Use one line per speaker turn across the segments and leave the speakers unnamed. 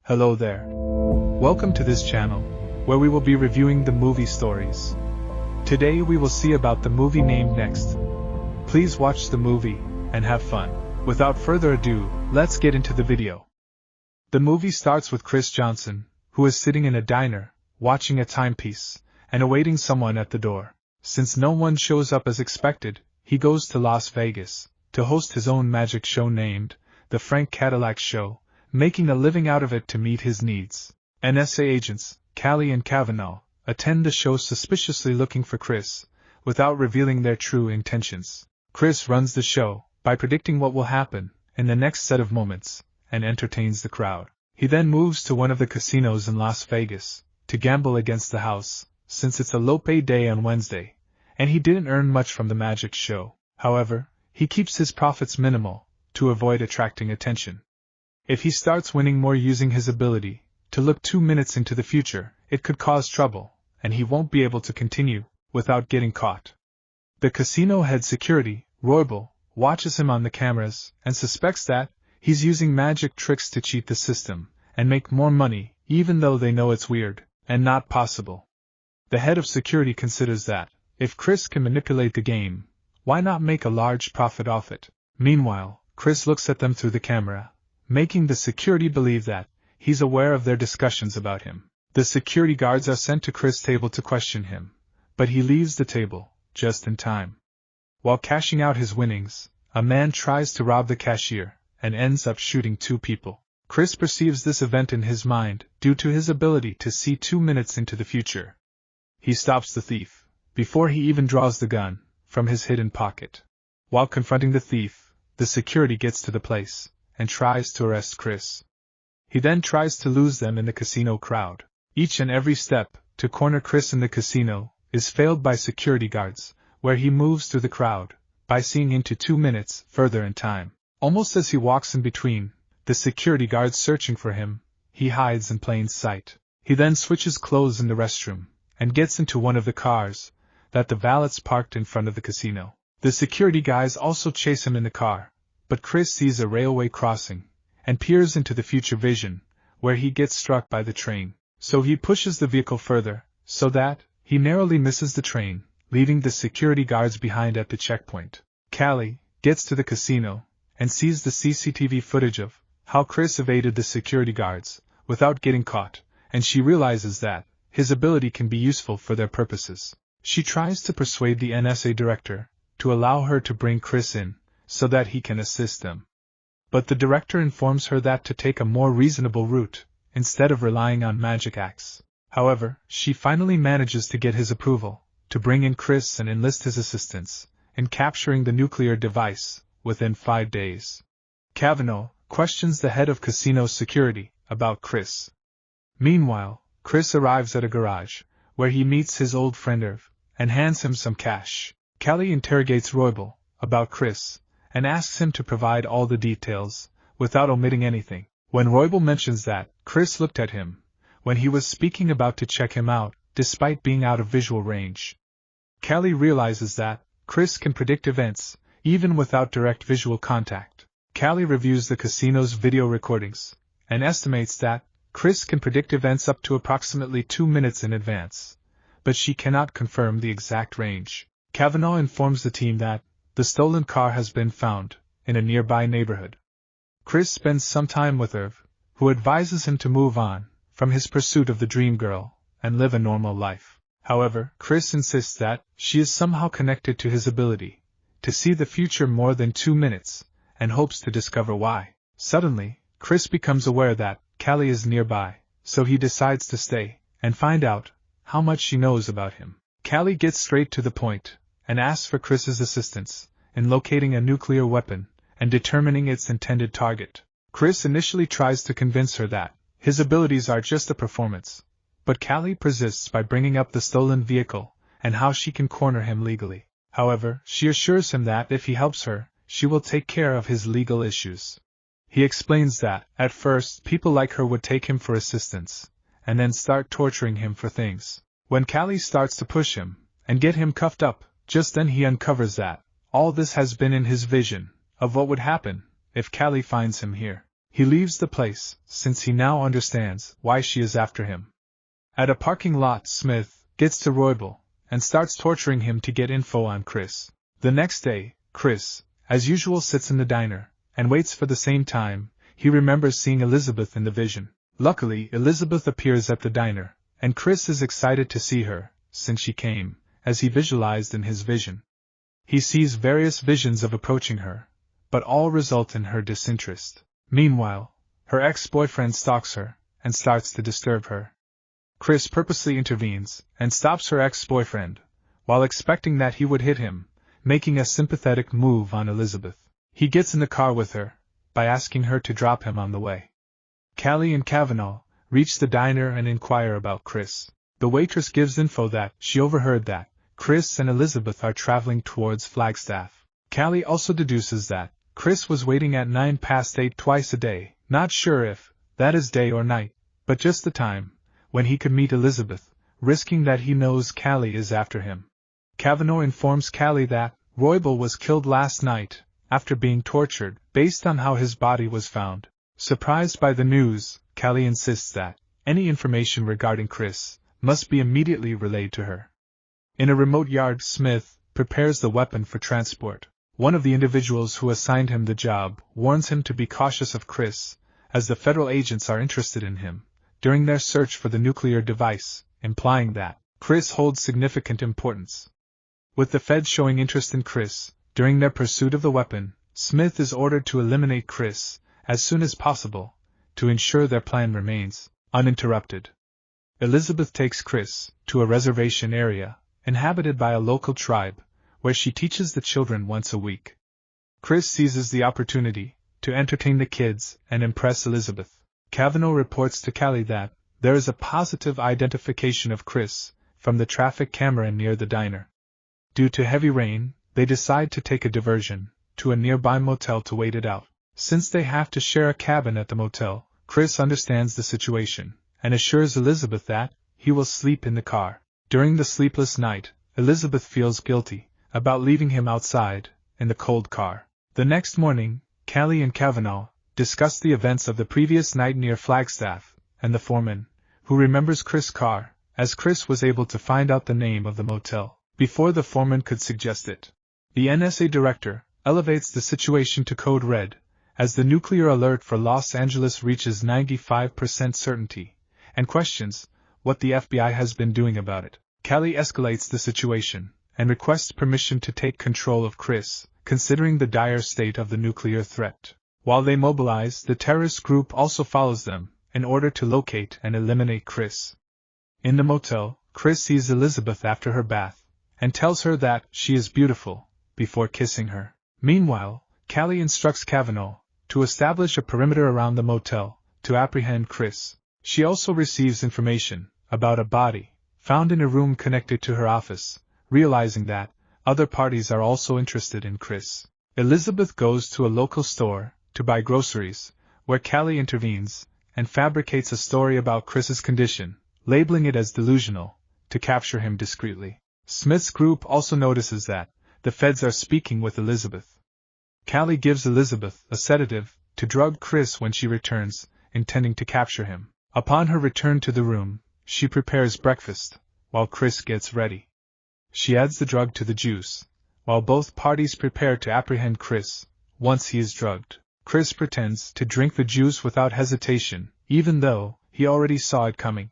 Hello there. Welcome to this channel, where we will be reviewing the movie stories. Today we will see about the movie named Next. Please watch the movie, and have fun. Without further ado, let's get into the video. The movie starts with Chris Johnson, who is sitting in a diner, watching a timepiece, and awaiting someone at the door. Since no one shows up as expected, he goes to Las Vegas, to host his own magic show named The Frank Cadillac Show, making a living out of it to meet his needs. NSA agents, Callie and Kavanaugh, attend the show suspiciously looking for Chris, without revealing their true intentions. Chris runs the show, by predicting what will happen, in the next set of moments, and entertains the crowd. He then moves to one of the casinos in Las Vegas, to gamble against the house, since it's a low-pay day on Wednesday, and he didn't earn much from the magic show. However, he keeps his profits minimal, to avoid attracting attention. If he starts winning more using his ability to look 2 minutes into the future, it could cause trouble, and he won't be able to continue without getting caught. The casino head security, Roybal, watches him on the cameras and suspects that he's using magic tricks to cheat the system and make more money, even though they know it's weird and not possible. The head of security considers that if Chris can manipulate the game, why not make a large profit off it? Meanwhile, Chris looks at them through the camera, making the security believe that he's aware of their discussions about him. The security guards are sent to Chris' table to question him, but he leaves the table just in time. While cashing out his winnings, a man tries to rob the cashier and ends up shooting 2 people. Chris perceives this event in his mind due to his ability to see 2 minutes into the future. He stops the thief before he even draws the gun from his hidden pocket. While confronting the thief, the security gets to the place and tries to arrest Chris. He then tries to lose them in the casino crowd. Each and every step to corner Chris in the casino is failed by security guards, where he moves through the crowd by seeing into 2 minutes further in time. Almost as he walks in between the security guards searching for him, he hides in plain sight. He then switches clothes in the restroom and gets into one of the cars that the valets parked in front of the casino. The security guys also chase him in the car, but Chris sees a railway crossing and peers into the future vision, where he gets struck by the train. So he pushes the vehicle further, so that he narrowly misses the train, leaving the security guards behind at the checkpoint. Callie gets to the casino and sees the CCTV footage of how Chris evaded the security guards without getting caught, and she realizes that his ability can be useful for their purposes. She tries to persuade the NSA director to allow her to bring Chris in, so that he can assist them. But the director informs her that to take a more reasonable route, instead of relying on magic acts. However, she finally manages to get his approval, to bring in Chris and enlist his assistance in capturing the nuclear device within 5 days. Kavanaugh questions the head of casino security about Chris. Meanwhile, Chris arrives at a garage, where he meets his old friend Irv, and hands him some cash. Callie interrogates Roybal about Chris, and asks him to provide all the details, without omitting anything. When Roybal mentions that Chris looked at him when he was speaking about to check him out, despite being out of visual range, Callie realizes that Chris can predict events, even without direct visual contact. Callie reviews the casino's video recordings, and estimates that Chris can predict events up to approximately 2 minutes in advance, but she cannot confirm the exact range. Kavanaugh informs the team that the stolen car has been found in a nearby neighborhood. Chris spends some time with Irv, who advises him to move on from his pursuit of the dream girl and live a normal life. However, Chris insists that she is somehow connected to his ability to see the future more than 2 minutes, and hopes to discover why. Suddenly, Chris becomes aware that Callie is nearby, so he decides to stay and find out how much she knows about him. Callie gets straight to the point and asks for Chris's assistance in locating a nuclear weapon and determining its intended target. Chris initially tries to convince her that his abilities are just a performance, but Callie persists by bringing up the stolen vehicle and how she can corner him legally. However, she assures him that if he helps her, she will take care of his legal issues. He explains that, at first, people like her would take him for assistance, and then start torturing him for things. When Callie starts to push him and get him cuffed up, just then he uncovers that all this has been in his vision of what would happen if Callie finds him here. He leaves the place, since he now understands why she is after him. At a parking lot, Smith gets to Roybal and starts torturing him to get info on Chris. The next day, Chris, as usual, sits in the diner and waits for the same time. He remembers seeing Elizabeth in the vision. Luckily, Elizabeth appears at the diner, and Chris is excited to see her, since she came, as he visualized in his vision. He sees various visions of approaching her, but all result in her disinterest. Meanwhile, her ex-boyfriend stalks her and starts to disturb her. Chris purposely intervenes and stops her ex-boyfriend, while expecting that he would hit him, making a sympathetic move on Elizabeth. He gets in the car with her, by asking her to drop him on the way. Callie and Kavanaugh reach the diner and inquire about Chris. The waitress gives info that she overheard that Chris and Elizabeth are traveling towards Flagstaff. Callie also deduces that Chris was waiting at 8:09 twice a day, not sure if that is day or night, but just the time when he could meet Elizabeth, risking that he knows Callie is after him. Kavanaugh informs Callie that Roybal was killed last night after being tortured, based on how his body was found. Surprised by the news, Callie insists that any information regarding Chris must be immediately relayed to her. In a remote yard, Smith prepares the weapon for transport. One of the individuals who assigned him the job warns him to be cautious of Chris, as the federal agents are interested in him during their search for the nuclear device, implying that Chris holds significant importance. With the feds showing interest in Chris during their pursuit of the weapon, Smith is ordered to eliminate Chris as soon as possible, to ensure their plan remains uninterrupted. Elizabeth takes Chris to a reservation area, inhabited by a local tribe, where she teaches the children once a week. Chris seizes the opportunity to entertain the kids and impress Elizabeth. Kavanaugh reports to Callie that there is a positive identification of Chris from the traffic camera near the diner. Due to heavy rain, they decide to take a diversion to a nearby motel to wait it out. Since they have to share a cabin at the motel, Chris understands the situation and assures Elizabeth that he will sleep in the car. During the sleepless night, Elizabeth feels guilty about leaving him outside in the cold car. The next morning, Callie and Kavanaugh discuss the events of the previous night near Flagstaff, and the foreman, who remembers Chris' car, as Chris was able to find out the name of the motel before the foreman could suggest it. The NSA director elevates the situation to code red, as the nuclear alert for Los Angeles reaches 95% certainty, and questions what the FBI has been doing about it. Callie escalates the situation and requests permission to take control of Chris, considering the dire state of the nuclear threat. While they mobilize, the terrorist group also follows them in order to locate and eliminate Chris. In the motel, Chris sees Elizabeth after her bath and tells her that she is beautiful before kissing her. Meanwhile, Callie instructs Kavanaugh to establish a perimeter around the motel to apprehend Chris. She also receives information about a body found in a room connected to her office, realizing that other parties are also interested in Chris. Elizabeth goes to a local store to buy groceries, where Callie intervenes and fabricates a story about Chris's condition, labeling it as delusional, to capture him discreetly. Smith's group also notices that the feds are speaking with Elizabeth. Callie gives Elizabeth a sedative to drug Chris when she returns, intending to capture him. Upon her return to the room, she prepares breakfast, while Chris gets ready. She adds the drug to the juice, while both parties prepare to apprehend Chris once he is drugged. Chris pretends to drink the juice without hesitation, even though he already saw it coming.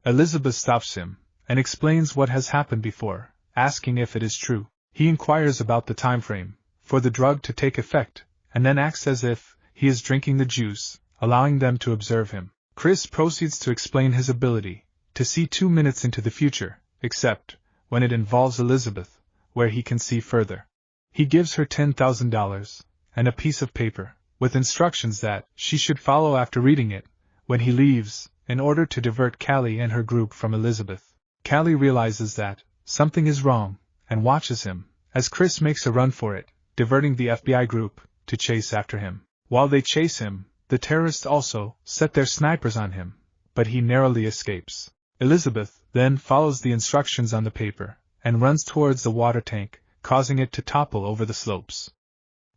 Elizabeth stops him and explains what has happened before, asking if it is true. He inquires about the time frame for the drug to take effect, and then acts as if he is drinking the juice, allowing them to observe him. Chris proceeds to explain his ability to see 2 minutes into the future, except when it involves Elizabeth, where he can see further. He gives her $10,000 and a piece of paper, with instructions that she should follow after reading it when he leaves, in order to divert Callie and her group from Elizabeth. Callie realizes that something is wrong and watches him as Chris makes a run for it, diverting the FBI group to chase after him. While they chase him, the terrorists also set their snipers on him, but he narrowly escapes. Elizabeth then follows the instructions on the paper and runs towards the water tank, causing it to topple over the slopes.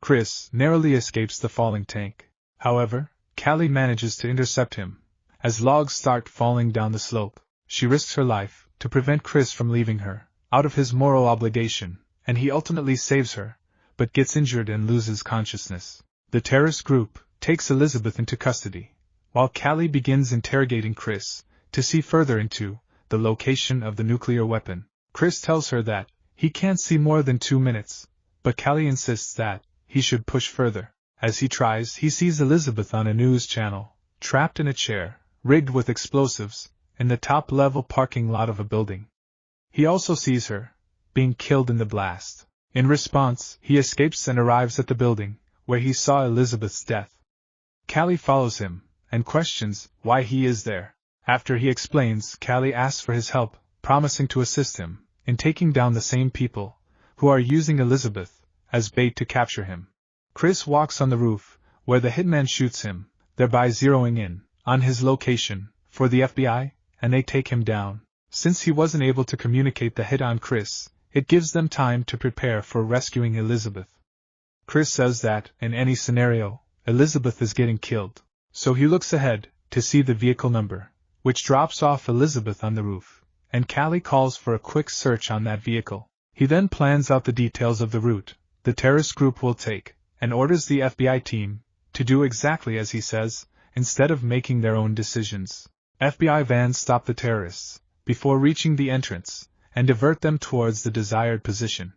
Chris narrowly escapes the falling tank. However, Callie manages to intercept him. As logs start falling down the slope, she risks her life to prevent Chris from leaving her, out of his moral obligation, and he ultimately saves her, but gets injured and loses consciousness. The terrorist group takes Elizabeth into custody, while Callie begins interrogating Chris to see further into the location of the nuclear weapon. Chris tells her that he can't see more than 2 minutes, but Callie insists that he should push further. As he tries, he sees Elizabeth on a news channel, trapped in a chair, rigged with explosives, in the top-level parking lot of a building. He also sees her being killed in the blast. In response, he escapes and arrives at the building, where he saw Elizabeth's death. Callie follows him, and questions why he is there. After he explains, Callie asks for his help, promising to assist him in taking down the same people who are using Elizabeth as bait to capture him. Chris walks on the roof, where the hitman shoots him, thereby zeroing in on his location for the FBI, and they take him down. Since he wasn't able to communicate the hit on Chris, it gives them time to prepare for rescuing Elizabeth. Chris says that, in any scenario, Elizabeth is getting killed, so he looks ahead to see the vehicle number, which drops off Elizabeth on the roof, and Callie calls for a quick search on that vehicle. He then plans out the details of the route the terrorist group will take, and orders the FBI team to do exactly as he says, instead of making their own decisions. FBI vans stop the terrorists before reaching the entrance, and divert them towards the desired position.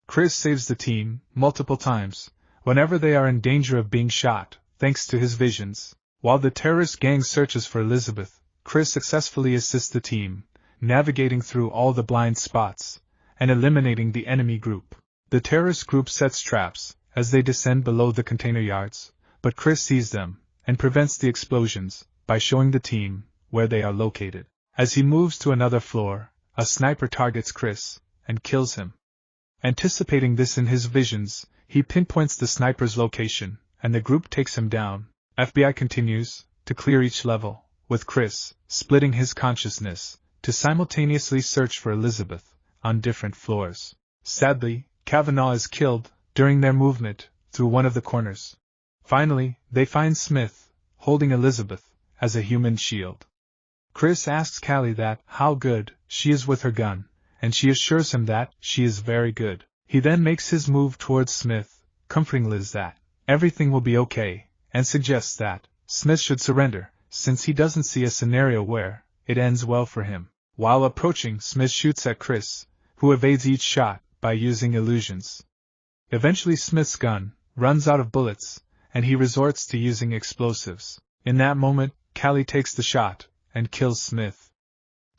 Chris saves the team multiple times, whenever they are in danger of being shot, thanks to his visions. While the terrorist gang searches for Elizabeth, Chris successfully assists the team, navigating through all the blind spots, and eliminating the enemy group. The terrorist group sets traps as they descend below the container yards, but Chris sees them, and prevents the explosions, by showing the team where they are located. As he moves to another floor, a sniper targets Chris, and kills him. Anticipating this in his visions, he pinpoints the sniper's location, and the group takes him down. FBI continues to clear each level, with Chris splitting his consciousness to simultaneously search for Elizabeth on different floors. Sadly, Kavanaugh is killed during their movement through one of the corners. Finally, they find Smith holding Elizabeth as a human shield. Chris asks Callie that how good she is with her gun, and she assures him that she is very good. He then makes his move towards Smith, comforting Liz that everything will be okay, and suggests that Smith should surrender, since he doesn't see a scenario where it ends well for him. While approaching, Smith shoots at Chris, who evades each shot by using illusions. Eventually Smith's gun runs out of bullets, and he resorts to using explosives. In that moment, Callie takes the shot and kills Smith.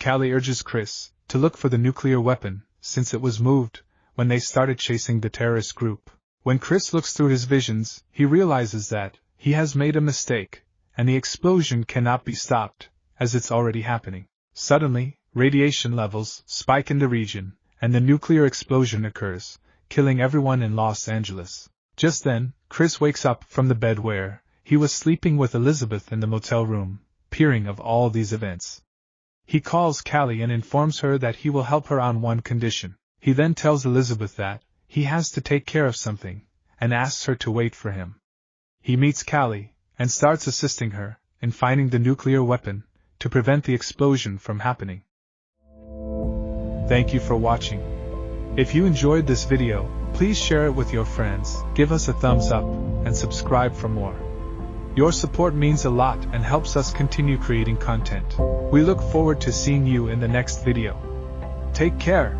Callie urges Chris to look for the nuclear weapon, since it was moved when they started chasing the terrorist group. When Chris looks through his visions, he realizes that he has made a mistake, and the explosion cannot be stopped, as it's already happening. Suddenly, radiation levels spike in the region, and the nuclear explosion occurs, killing everyone in Los Angeles. Just then, Chris wakes up from the bed where he was sleeping with Elizabeth in the motel room, peering of all these events. He calls Callie and informs her that he will help her on one condition. He then tells Elizabeth that he has to take care of something, and asks her to wait for him. He meets Callie, and starts assisting her in finding the nuclear weapon to prevent the explosion from happening. Thank you for watching. If you enjoyed this video, please share it with your friends, give us a thumbs up, and subscribe for more. Your support means a lot and helps us continue creating content. We look forward to seeing you in the next video. Take care.